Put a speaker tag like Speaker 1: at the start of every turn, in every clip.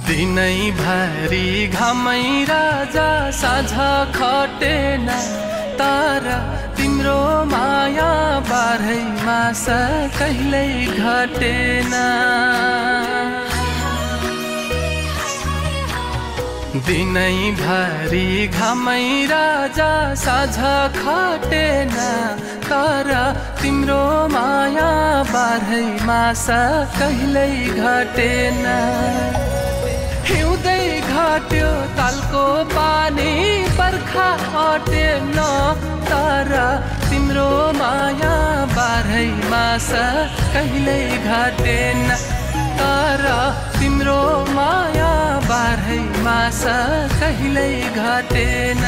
Speaker 1: दिनैभरि घामै राजा साँझ खटेन तर तिम्रो माया बाह्रै मास कहिल्यै घटेन। दिनैभरि घामै राजा साँझ खटेन तर तिम्रो माया बाह्रै मास कहिल्यै घटेन। हिउँदै घट्यो तालको पानी बर्खा अटेन तर तिम्रो माया बाह्रै मास कहिल्यै घटेन। तर तिम्रो माया बाह्रै मास कहिल्यै घटेन।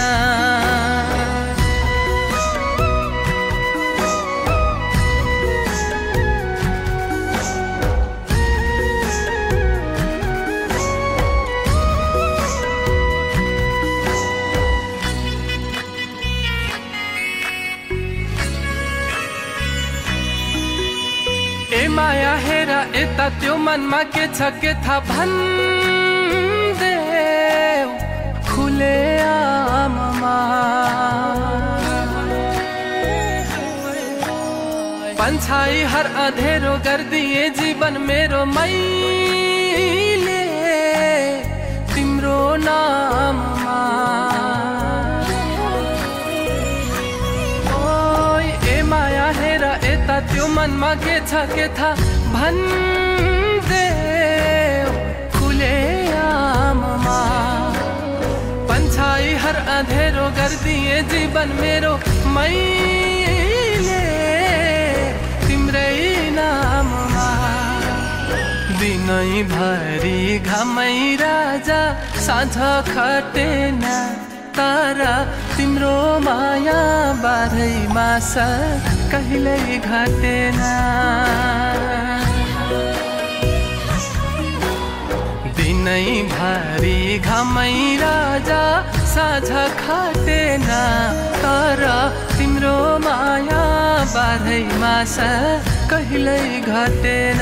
Speaker 1: ए माया हेर यता त्यो मनमा के छ के थाहा भन्देऊ खुले आममा। पन्छाई हर अँधेरो गरिदिए जीवन मेरो मैले तिम्रो नाममा। त्यो मनमा के छ के थाहा भन्देऊ खुले आममा। पन्छाई हर अँधेरो गरिदिए जीवन मेरो मैले तिम्रै नाममा। दिनैभरि घामै राजा साँझ खटेन तर तिम्रो माया बाह्रै मास कहिल्यै घटेन। दिनैभरि घामै राजा साँझ खटेन तर तिम्रो माया बाह्रै मास कहिल्यै घटेन।